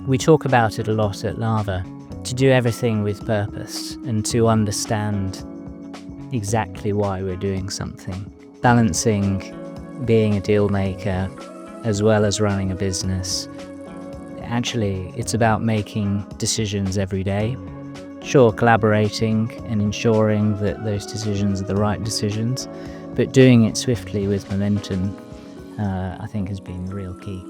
We talk about it a lot at Lava, to do everything with purpose and to understand exactly why we're doing something. Balancing being a deal maker as well as running a business. Actually, it's about making decisions every day. Sure, collaborating and ensuring that those decisions are the right decisions, but doing it swiftly with momentum, I think has been the real key.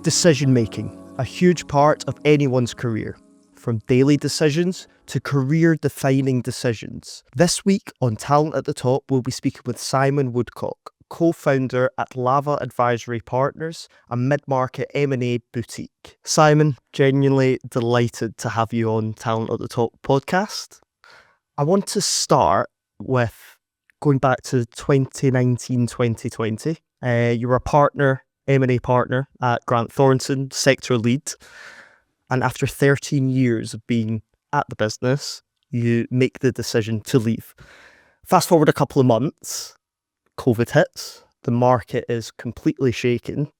Decision making, a huge part of anyone's career, from daily decisions to career defining decisions. This week on Talent at the Top, we'll be speaking with Simon Woodcock, co-founder at Lava Advisory Partners, a mid-market M&A boutique. Simon, genuinely delighted to have you on Talent at the Top podcast. I want to start with going back to 2019, 2020. You were a partner, M&A partner at Grant Thornton, sector lead. And after 13 years of being at the business, you make the decision to leave. Fast forward a couple of months, COVID hits, the market is completely shaken.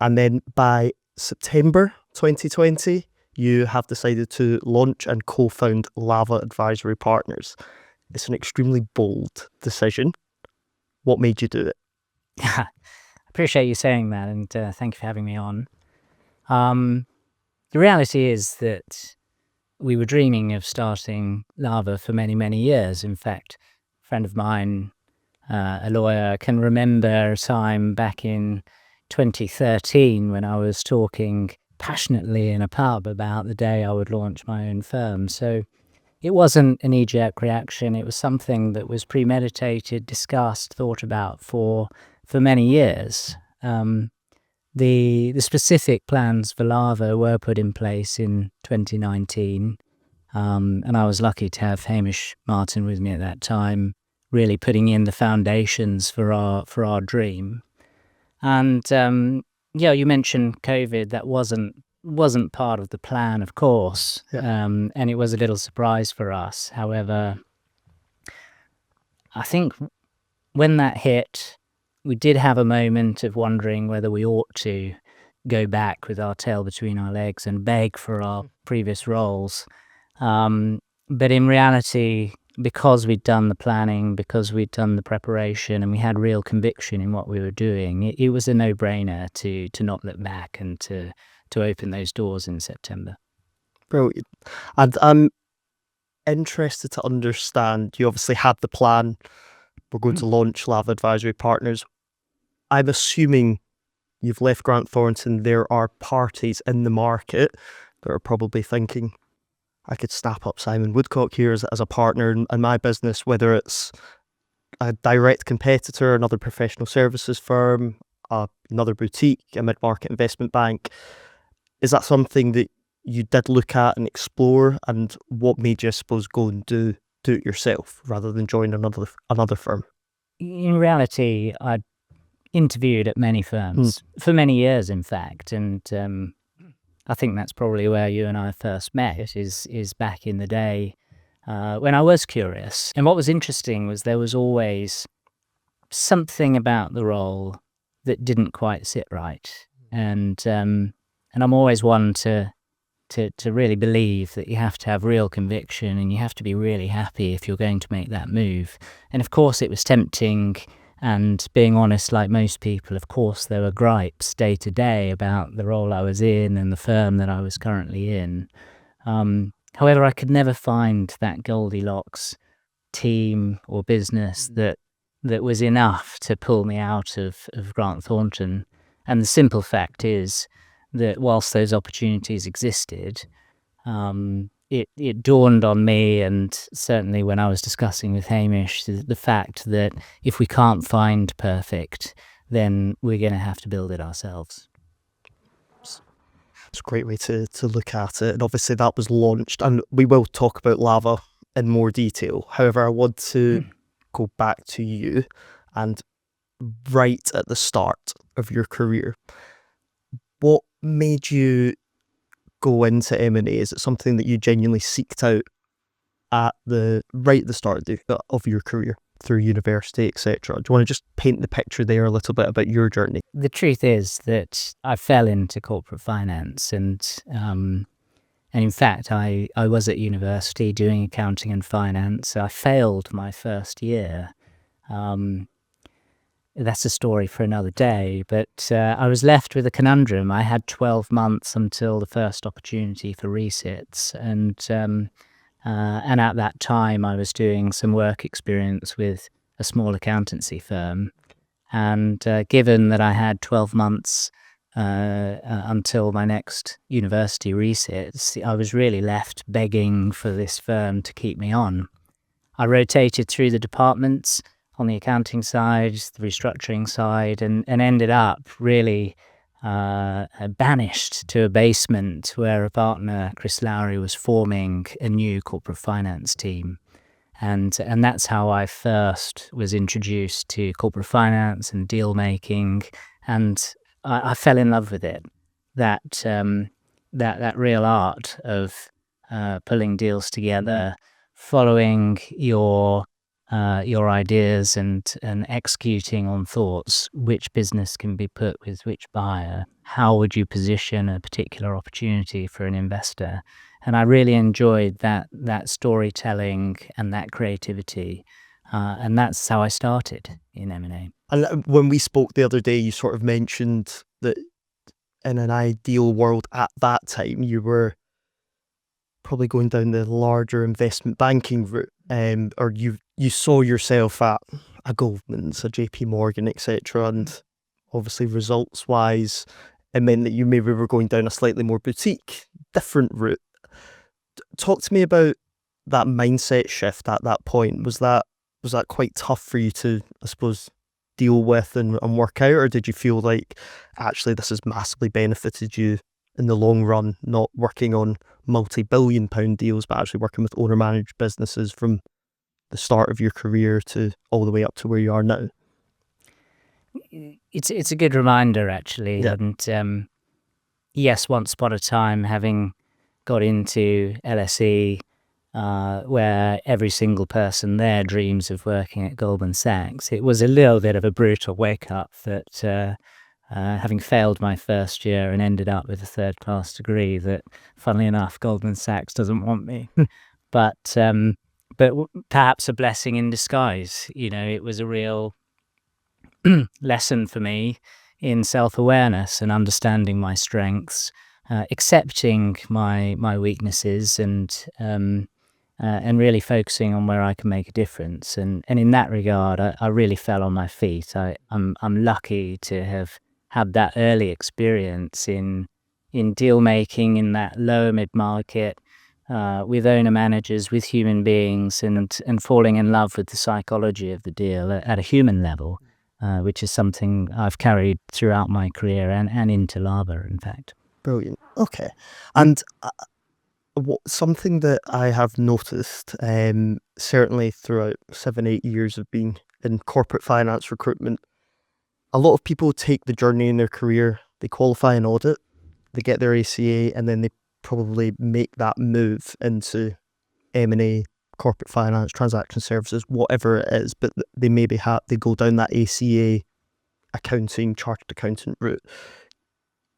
And then by September 2020, you have decided to launch and co-found Lava Advisory Partners. It's an extremely bold decision. What made you do it? I appreciate you saying that, and thank you for having me on. The reality is that we were dreaming of starting Lava for many, many years. In fact, a friend of mine, a lawyer, can remember a time back in 2013 when I was talking passionately in a pub about the day I would launch my own firm. So it wasn't a knee-jerk reaction. It was something that was premeditated, discussed, thought about for many years. The specific plans for Lava were put in place in 2019, and I was lucky to have Hamish Martin with me at that time, really putting in the foundations for our dream. And you mentioned COVID. That wasn't part of the plan, of course, and it was a little surprise for us. However, I think when that hit, we did have a moment of wondering whether we ought to go back with our tail between our legs and beg for our previous roles. But in reality, because we'd done the planning, because we'd done the preparation, and we had real conviction in what we were doing, it was a no-brainer to not look back and to open those doors in September. Brilliant. And I'm interested to understand, you obviously had the plan. We're going to launch Lava Advisory Partners. I'm assuming you've left Grant Thornton. There are parties in the market that are probably thinking, I could snap up Simon Woodcock here as a partner in my business, whether it's a direct competitor, another professional services firm, another boutique, a mid-market investment bank. Is that something that you did look at and explore? And what made you, I suppose, go and do it yourself rather than join another firm? In reality, I interviewed at many firms for many years, in fact, and I think that's probably where you and I first met. Is back in the day when I was curious. And what was interesting was there was always something about the role that didn't quite sit right, and I'm always one to really believe that you have to have real conviction and you have to be really happy if you're going to make that move. And of course it was tempting, and being honest, like most people, of course there were gripes day to day about the role I was in and the firm that I was currently in. However, I could never find that Goldilocks team or business that was enough to pull me out of Grant Thornton. And the simple fact is that whilst those opportunities existed, it dawned on me, and certainly when I was discussing with Hamish, the fact that if we can't find perfect, then we're going to have to build it ourselves. It's a great way to look at it. And obviously that was launched, and we will talk about Lava in more detail. However, I want to go back to you and right at the start of your career. What made you go into M&A? Is it something that you genuinely seeked out right at the start of your career? through university, etc. Do you want to just paint the picture there a little bit about your journey? The truth is that I fell into corporate finance, and in fact, I was at university doing accounting and finance. I failed my first year. Um, that's a story for another day, but I was left with a conundrum. I had 12 months until the first opportunity for resits, and at that time I was doing some work experience with a small accountancy firm. And given that I had 12 months until my next university resits, I was really left begging for this firm to keep me on. I rotated through the departments on the accounting side, the restructuring side, and ended up really banished to a basement where a partner, Chris Lowry, was forming a new corporate finance team. And that's how I first was introduced to corporate finance and deal making, and I fell in love with it. That real art of pulling deals together, following your ideas and executing on thoughts. Which business can be put with which buyer? How would you position a particular opportunity for an investor? And I really enjoyed that storytelling and that creativity, and that's how I started in M&A. And when we spoke the other day, you sort of mentioned that in an ideal world at that time, you were probably going down the larger investment banking route, or you saw yourself at a Goldman's, a JP Morgan, etc. And obviously, results wise, it meant that you maybe were going down a slightly more boutique, different route. Talk to me about that mindset shift at that point. Was that quite tough for you to, I suppose, deal with and work out, or did you feel like actually this has massively benefited you in the long run, not working on multi-billion-pound deals, but actually working with owner-managed businesses from the start of your career to all the way up to where you are now? It's a good reminder, actually. Yeah. And yes, once upon a time, having got into LSE, where every single person there dreams of working at Goldman Sachs, it was a little bit of a brutal wake-up that having failed my first year and ended up with a third-class degree, that, funnily enough, Goldman Sachs doesn't want me. But perhaps a blessing in disguise. It was a real lesson for me in self-awareness and understanding my strengths, accepting my weaknesses, and really focusing on where I can make a difference. And in that regard, I really fell on my feet. I'm lucky to have had that early experience in deal making in that lower mid market, with owner managers, with human beings, and falling in love with the psychology of the deal at a human level, which is something I've carried throughout my career and into Lava, in fact. Brilliant. Okay. And something that I have noticed, certainly throughout 7-8 years of being in corporate finance recruitment, a lot of people take the journey in their career, they qualify an audit, they get their ACA, and then they probably make that move into M&A, corporate finance, transaction services, whatever it is, but they maybe they go down that ACA, accounting, chartered accountant route.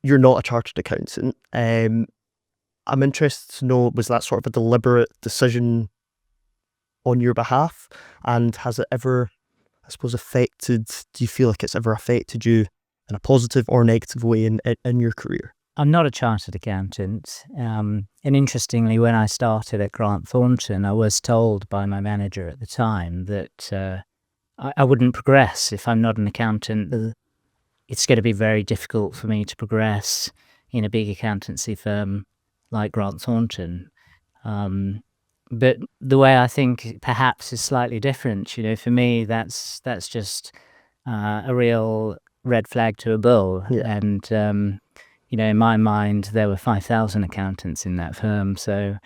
You're not a chartered accountant. I'm interested to know, was that sort of a deliberate decision on your behalf? And has it ever, I suppose, do you feel like it's ever affected you in a positive or negative way in your career? I'm not a chartered accountant. And interestingly, when I started at Grant Thornton, I was told by my manager at the time that I wouldn't progress if I'm not an accountant. It's going to be very difficult for me to progress in a big accountancy firm like Grant Thornton. But the way I think perhaps is slightly different. For me, that's just a real red flag to a bull. Yeah. And in my mind, there were 5,000 accountants in that firm, so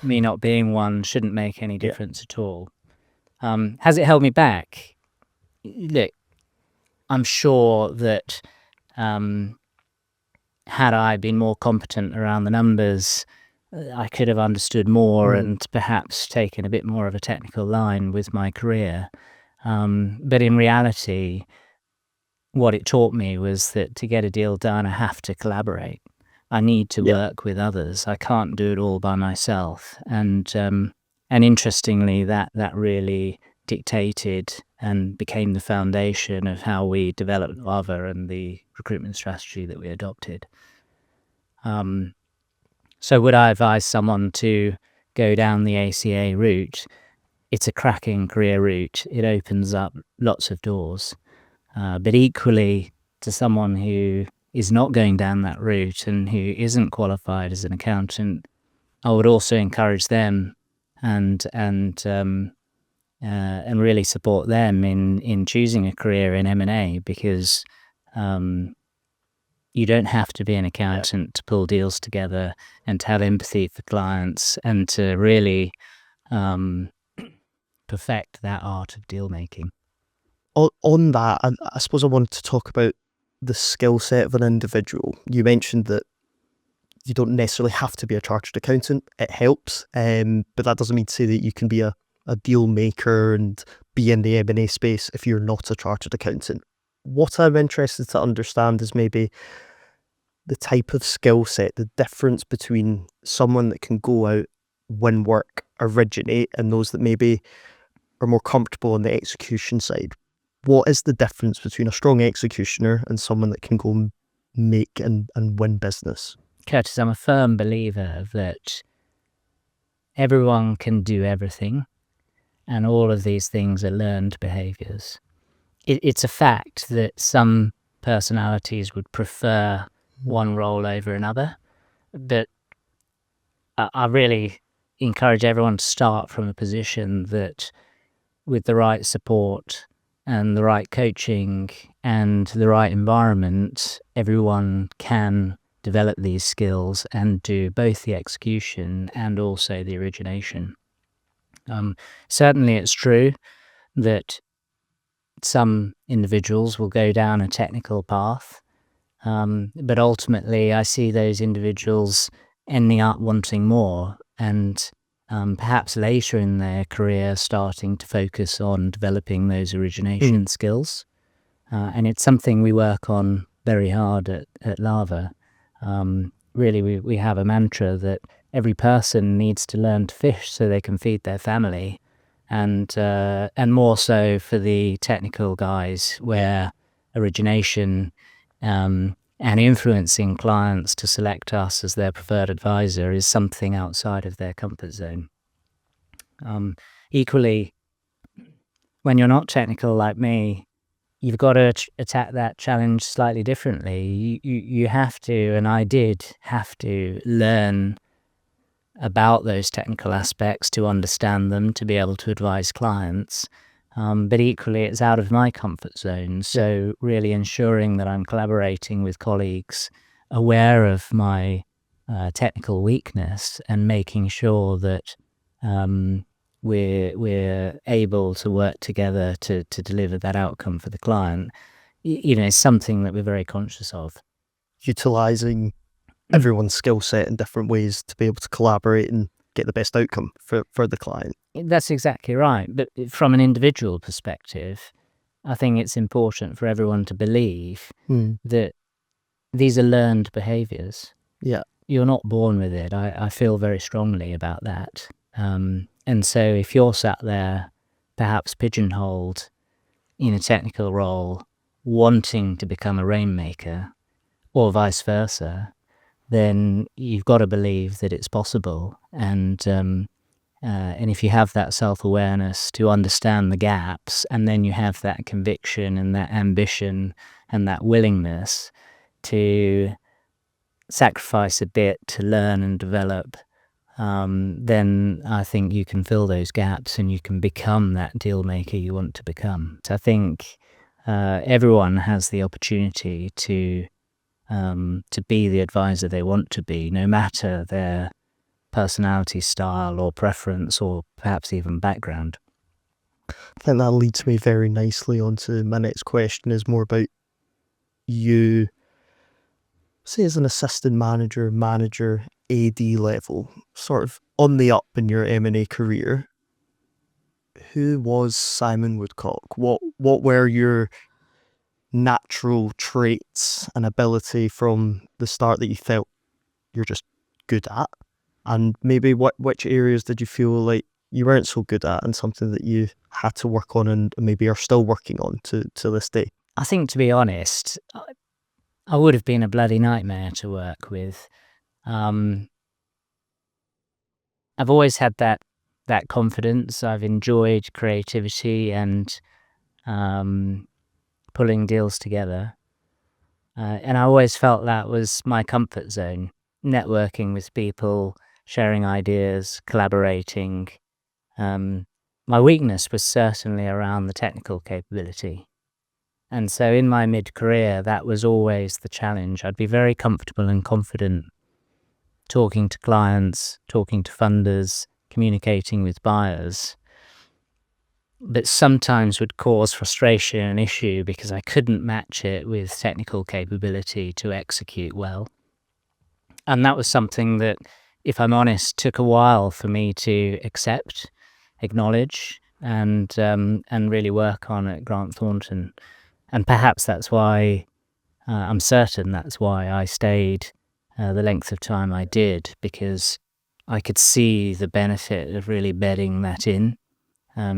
me not being one shouldn't make any difference at all. Has it held me back? Look, I'm sure that had I been more competent around the numbers, I could have understood more Mm. and perhaps taken a bit more of a technical line with my career. But in reality, what it taught me was that to get a deal done, I have to collaborate. I need to Yeah. work with others. I can't do it all by myself. And interestingly, that really dictated and became the foundation of how we developed Lava and the recruitment strategy that we adopted. So would I advise someone to go down the ACA route? It's a cracking career route. It opens up lots of doors. But equally, to someone who is not going down that route and who isn't qualified as an accountant, I would also encourage them and really support them in choosing a career in M&A, because you don't have to be an accountant to pull deals together and to have empathy for clients and to really perfect that art of deal making. On that, I suppose I wanted to talk about the skill set of an individual. You mentioned that you don't necessarily have to be a chartered accountant. It helps, but that doesn't mean to say that you can be a deal maker and be in the M&A space if you're not a chartered accountant. What I'm interested to understand is maybe the type of skill set, the difference between someone that can go out, win work, originate, and those that maybe are more comfortable on the execution side. What is the difference between a strong executioner and someone that can go make and win business? Curtis, I'm a firm believer that everyone can do everything, and all of these things are learned behaviours. It's a fact that some personalities would prefer one role over another, but I really encourage everyone to start from a position that, with the right support and the right coaching and the right environment, everyone can develop these skills and do both the execution and also the origination. Certainly it's true that some individuals will go down a technical path, but ultimately I see those individuals ending up wanting more and perhaps later in their career starting to focus on developing those origination skills. And it's something we work on very hard at Lava. Really, we have a mantra that every person needs to learn to fish so they can feed their family, and more so for the technical guys, where origination and influencing clients to select us as their preferred advisor is something outside of their comfort zone. Equally, when you're not technical like me, you've got to attack that challenge slightly differently. You have to, and I did have to, learn about those technical aspects to understand them, to be able to advise clients. But equally, it's out of my comfort zone. So really ensuring that I'm collaborating with colleagues aware of my technical weakness and making sure that we're able to work together to deliver that outcome for the client, is something that we're very conscious of. Utilising everyone's skill set in different ways to be able to collaborate and get the best outcome for the client. That's exactly right. But from an individual perspective, I think it's important for everyone to believe that these are learned behaviours. Yeah. You're not born with it. I feel very strongly about that. And so if you're sat there, perhaps pigeonholed in a technical role, wanting to become a rainmaker, or vice versa, then you've got to believe that it's possible. And if you have that self-awareness to understand the gaps, and then you have that conviction and that ambition and that willingness to sacrifice a bit to learn and develop, then I think you can fill those gaps and you can become that deal maker you want to become. So I think everyone has the opportunity to be the advisor they want to be, no matter their personality style or preference or perhaps even background. I think that leads me very nicely onto my next question, is more about you, say as an assistant manager, AD level, sort of on the up in your M&A career, who was Simon Woodcock? What were your natural traits and ability from the start that you felt you're just good at? And maybe which areas did you feel like you weren't so good at, and something that you had to work on and maybe are still working on to this day? I think, to be honest, I would have been a bloody nightmare to work with. I've always had that confidence. I've enjoyed creativity and pulling deals together. And I always felt that was my comfort zone, networking with people, sharing ideas, collaborating. My weakness was certainly around the technical capability. And so in my mid-career, that was always the challenge. I'd be very comfortable and confident talking to clients, talking to funders, communicating with buyers, but sometimes would cause frustration and issue because I couldn't match it with technical capability to execute well. And that was something that, if I'm honest, took a while for me to accept, acknowledge, and really work on at Grant Thornton. And perhaps that's why, I'm certain that's why I stayed the length of time I did, because I could see the benefit of really bedding that in,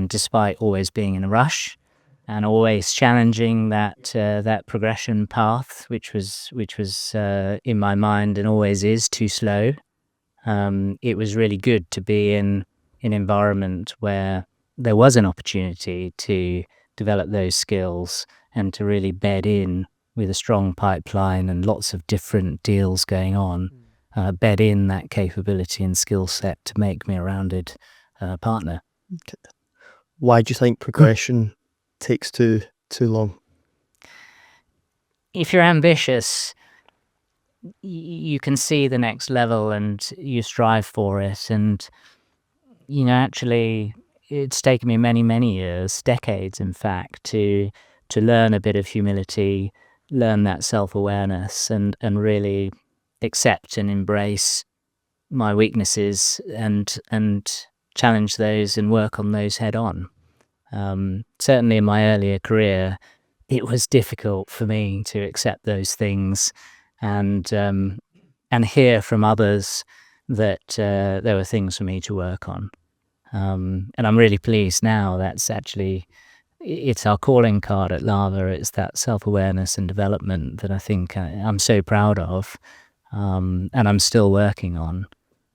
despite always being in a rush and always challenging that progression path, which was in my mind and always is too slow. It was really good to be in an environment where there was an opportunity to develop those skills and to really bed in with a strong pipeline and lots of different deals going on, bed in that capability and skill set to make me a rounded partner. Okay. Why do you think progression takes too long? If you're ambitious, you can see the next level and you strive for it. And, actually, it's taken me many, many years, decades, in fact, to learn a bit of humility, learn that self-awareness, and really accept and embrace my weaknesses and challenge those and work on those head on. Certainly in my earlier career, it was difficult for me to accept those things and hear from others that there were things for me to work on. And I'm really pleased now that's actually, it's our calling card at Lava. It's that self-awareness and development that I think I'm so proud of, and I'm still working on,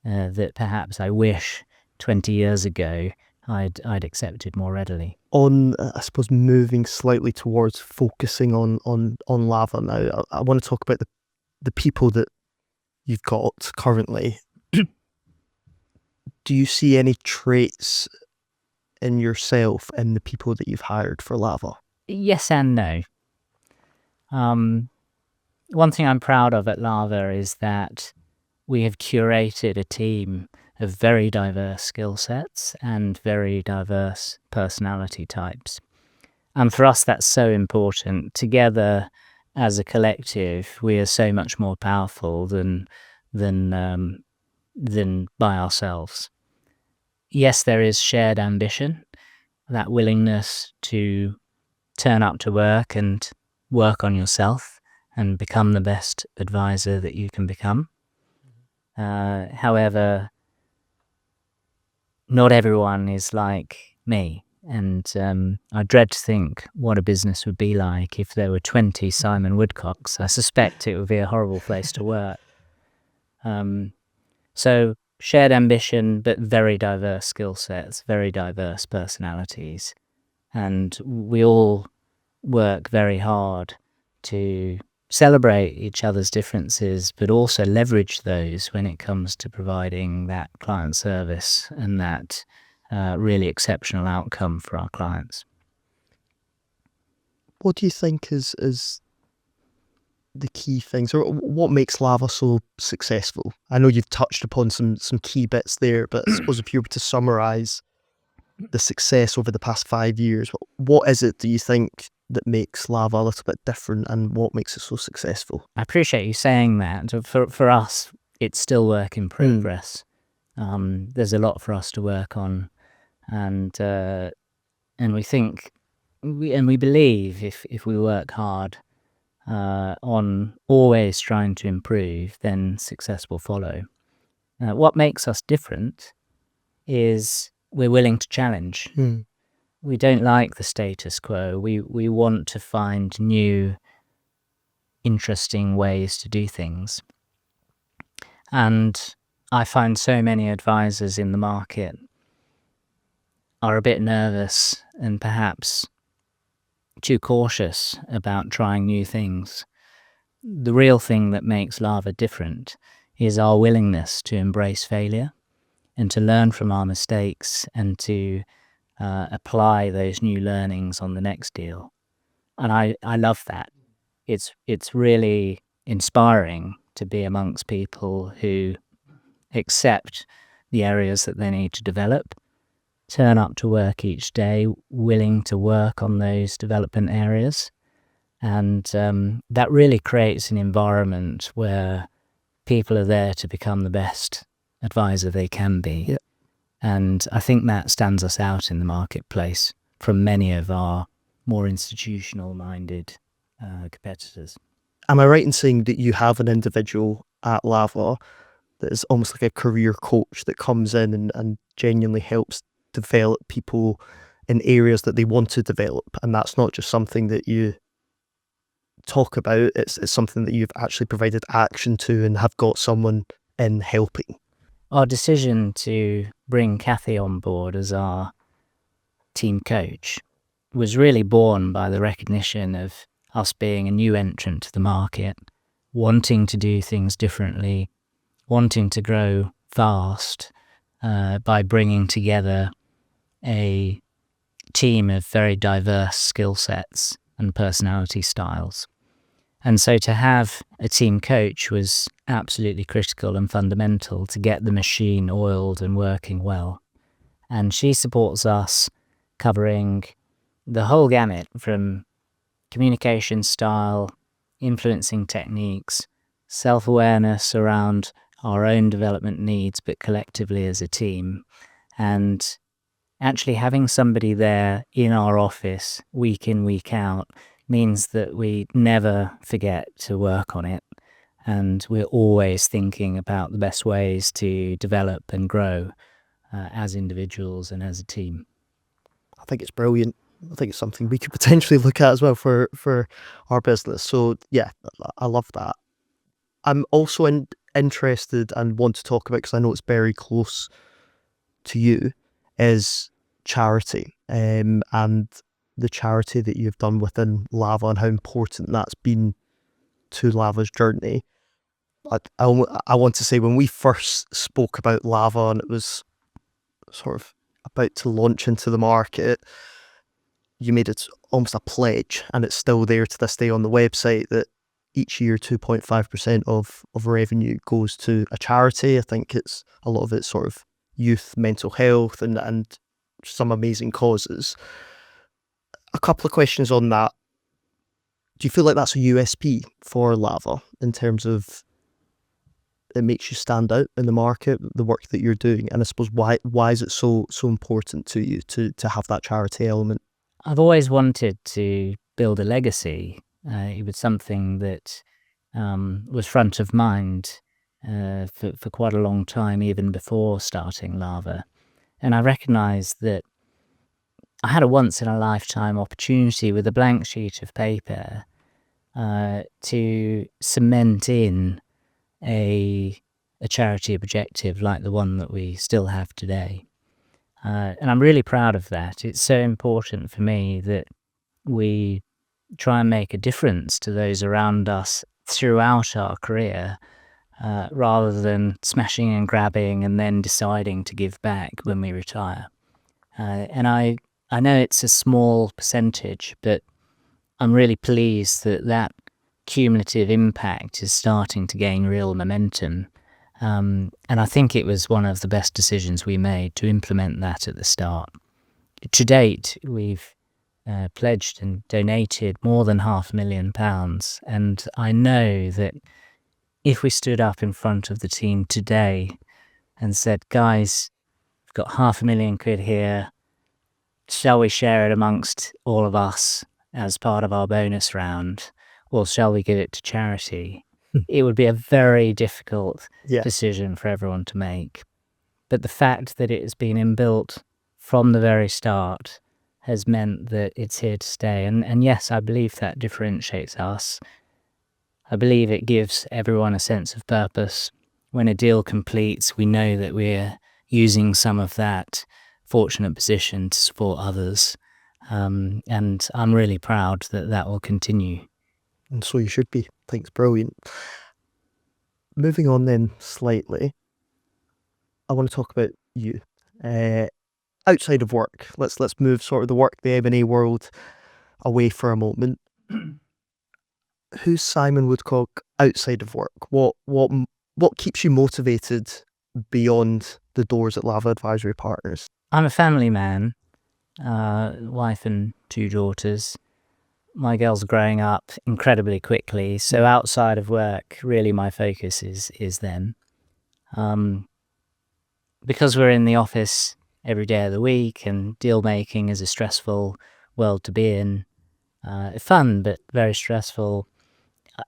that perhaps I wish 20 years ago I'd accepted more readily. On, I suppose, moving slightly towards focusing on Lava now, I want to talk about the people that you've got currently. Do you see any traits in yourself and the people that you've hired for Lava? Yes and no. One thing I'm proud of at Lava is that we have curated a team of very diverse skill sets and very diverse personality types. And for us, that's so important. Together, as a collective, we are so much more powerful than by ourselves. Yes, there is shared ambition, that willingness to turn up to work and work on yourself and become the best advisor that you can become. However, not everyone is like me, and I dread to think what a business would be like if there were 20 Simon Woodcocks. I suspect it would be a horrible place to work. So shared ambition, but very diverse skill sets, very diverse personalities, and we all work very hard to celebrate each other's differences, but also leverage those when it comes to providing that client service and that really exceptional outcome for our clients. What do you think is the key things, or what makes Lava so successful? I know you've touched upon some key bits there, but I suppose if you were to summarise the success over the past 5 years, what is it, do you think, that makes Lava a little bit different, and what makes it so successful? I appreciate you saying that. For us, it's still work in progress. There's a lot for us to work on, and we think, we believe if we work hard on always trying to improve, then success will follow. What makes us different is we're willing to challenge. We don't like the status quo. We want to find new, interesting ways to do things. And I find so many advisors in the market are a bit nervous and perhaps too cautious about trying new things. The real thing that makes Lava different is our willingness to embrace failure and to learn from our mistakes and to apply those new learnings on the next deal. And I love that. It's really inspiring to be amongst people who accept the areas that they need to develop, turn up to work each day willing to work on those development areas, and that really creates an environment where people are there to become the best advisor they can be. Yeah. And I think that stands us out in the marketplace from many of our more institutional-minded competitors. Am I right in saying that you have an individual at Lava that is almost like a career coach that comes in and genuinely helps develop people in areas that they want to develop? And that's not just something that you talk about, it's something that you've actually provided action to and have got someone in helping. Our decision to bring Kathy on board as our team coach was really born by the recognition of us being a new entrant to the market, wanting to do things differently, wanting to grow fast by bringing together a team of very diverse skill sets and personality styles. And so to have a team coach was absolutely critical and fundamental to get the machine oiled and working well. And she supports us covering the whole gamut from communication style, influencing techniques, self-awareness around our own development needs, but collectively as a team. And actually having somebody there in our office week in, week out means that we never forget to work on it. And we're always thinking about the best ways to develop and grow as individuals and as a team. I think it's brilliant. I think it's something we could potentially look at as well for our business. So yeah, I love that. I'm also interested and want to talk about, because I know it's very close to you, is charity, and the charity that you've done within Lava and how important that's been to Lava's journey. I want to say, when we first spoke about Lava and it was sort of about to launch into the market, you made it almost a pledge, and it's still there to this day on the website, that each year 2.5% of revenue goes to a charity. I think it's a lot of it's sort of youth mental health and some amazing causes. A couple of questions on that. Do you feel like that's a USP for Lava in terms of it makes you stand out in the market, the work that you're doing? And I suppose why is it so important to you to have that charity element? I've always wanted to build a legacy. It was something that was front of mind for quite a long time, even before starting Lava. And I recognised that I had a once-in-a-lifetime opportunity with a blank sheet of paper to cement in a charity objective like the one that we still have today. And I'm really proud of that. It's so important for me that we try and make a difference to those around us throughout our career, rather than smashing and grabbing and then deciding to give back when we retire. And I know it's a small percentage, but I'm really pleased that cumulative impact is starting to gain real momentum. And I think it was one of the best decisions we made to implement that at the start. To date, we've pledged and donated more than £500,000, and I know that if we stood up in front of the team today and said, guys, we've got £500,000 here, shall we share it amongst all of us as part of our bonus round, or shall we give it to charity? It would be a very difficult decision for everyone to make. But the fact that it has been inbuilt from the very start has meant that it's here to stay. And yes, I believe that differentiates us. I believe it gives everyone a sense of purpose. When a deal completes, we know that we're using some of that fortunate position to support others. And I'm really proud that that will continue. And so you should be. I think it's brilliant. Moving on then slightly, I want to talk about you. Outside of work, let's move sort of the M&A world away for a moment. Who's Simon Woodcock outside of work? What keeps you motivated beyond the doors at Lava Advisory Partners? I'm a family man, wife and 2 daughters. My girls are growing up incredibly quickly, so outside of work, really my focus is them. Because we're in the office every day of the week and deal making is a stressful world to be in, fun but very stressful.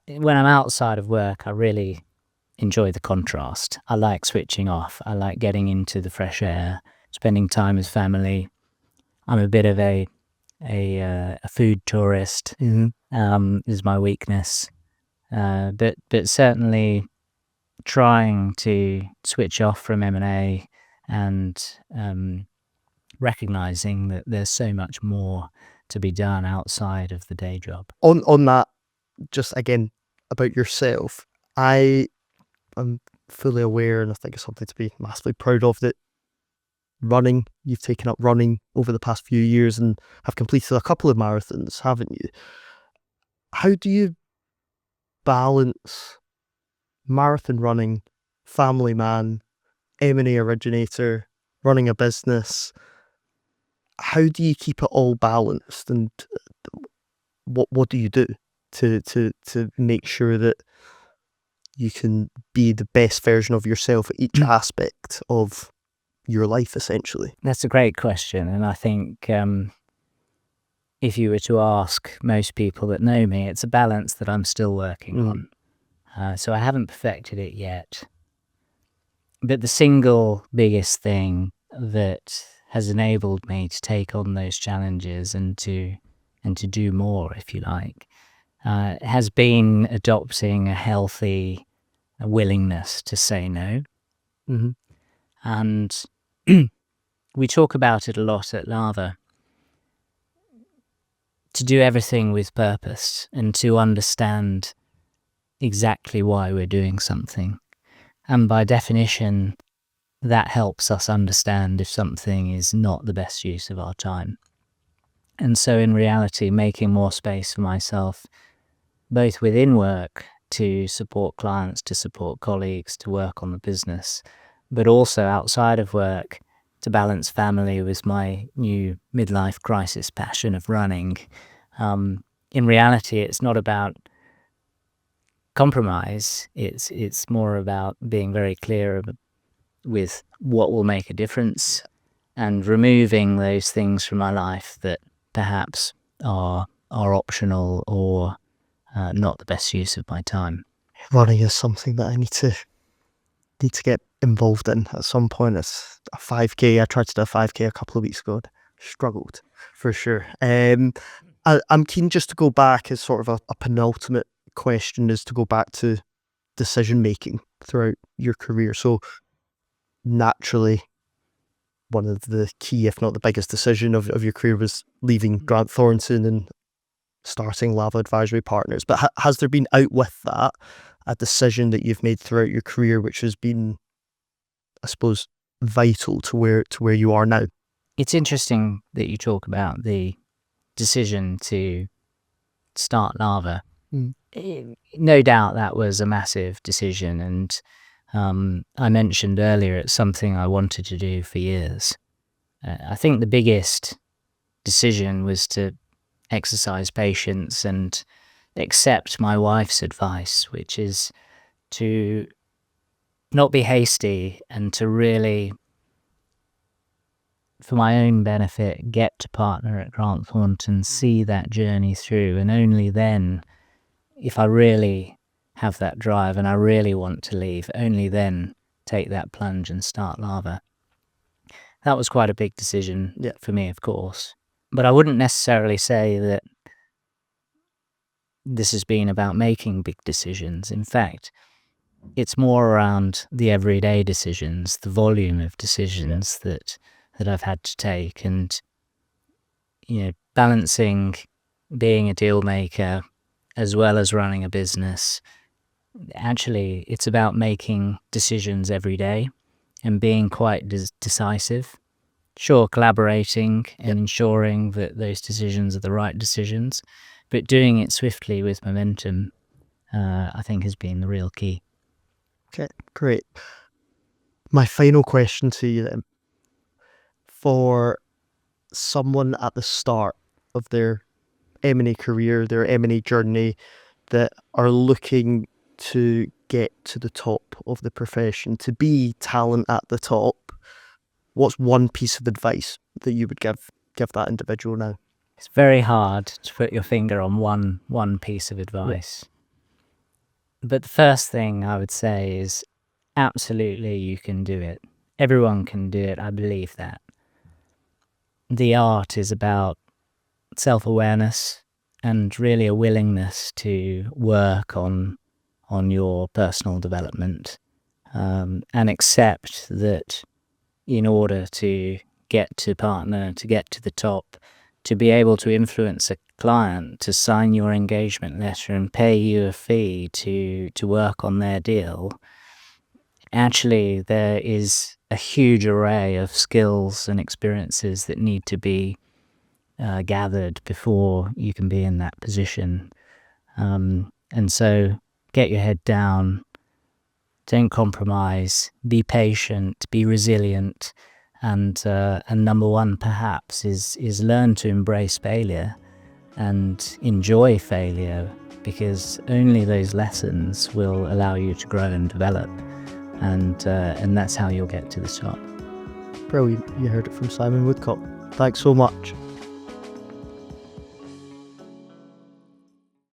When I'm outside of work, I really enjoy the contrast. I like switching off. I like getting into the fresh air, spending time with family. I'm a bit of a food tourist. Is my weakness. But certainly trying to switch off from M&A and recognizing that there's so much more to be done outside of the day job. On that, just again about yourself, I am fully aware, and I think it's something to be massively proud of, that you've taken up running over the past few years and have completed a couple of marathons, haven't you? How do you balance marathon running, family man, M&A originator, running a business? How do you keep it all balanced, and what do you do to make sure that you can be the best version of yourself at each aspect of your life, essentially? That's a great question, and I think if you were to ask most people that know me, it's a balance that I'm still working on. So I haven't perfected it yet. But the single biggest thing that has enabled me to take on those challenges and to do more, if you like, has been adopting a healthy willingness to say no. And we talk about it a lot at Lava. To do everything with purpose and to understand exactly why we're doing something. And by definition, that helps us understand if something is not the best use of our time. And so in reality, making more space for myself, both within work to support clients, to support colleagues, to work on the business, but also outside of work to balance family with my new midlife crisis passion of running. In reality, it's not about compromise. It's more about being very clear with what will make a difference and removing those things from my life that perhaps are optional or not the best use of my time. Running is something that I need to get involved in at some point. It's a 5k. I tried to do a 5k a couple of weeks ago. Struggled for sure. I'm keen just to go back as sort of a penultimate question, is to go back to decision making throughout your career. So naturally, one of the key, if not the biggest decision of your career was leaving Grant Thornton and starting Lava Advisory Partners. But has there been out with that a decision that you've made throughout your career which has been, I suppose, vital to where you are now? It's interesting that you talk about the decision to start Lava. No doubt that was a massive decision, and I mentioned earlier it's something I wanted to do for years. I think the biggest decision was to exercise patience and accept my wife's advice, which is to not be hasty and to really, for my own benefit, get to partner at Grant Thornton, see that journey through, and only then, if I really have that drive and I really want to leave, only then take that plunge and start Lava. That was quite a big decision for me, of course. But I wouldn't necessarily say that this has been about making big decisions. In fact, it's more around the everyday decisions, the volume of decisions that I've had to take, and balancing being a deal maker as well as running a business. Actually, it's about making decisions every day and being quite decisive. Sure, collaborating and ensuring that those decisions are the right decisions, but doing it swiftly with momentum, I think, has been the real key. Okay, great. My final question to you then. For someone at the start of their M&A career, their M&A journey, that are looking to get to the top of the profession, to be talent at the top, what's one piece of advice that you would give that individual now? It's very hard to put your finger on one piece of advice. But the first thing I would say is absolutely you can do it. Everyone can do it, I believe that. The art is about self-awareness and really a willingness to work on your personal development, and accept that in order to get to partner, to get to the top, to be able to influence a client to sign your engagement letter and pay you a fee to work on their deal, actually there is a huge array of skills and experiences that need to be gathered before you can be in that position. And so get your head down, don't compromise, be patient, be resilient, and number one perhaps is learn to embrace failure and enjoy failure, because only those lessons will allow you to grow and develop, and that's how you'll get to the top. Brilliant. You heard it from Simon Woodcock. Thanks so much.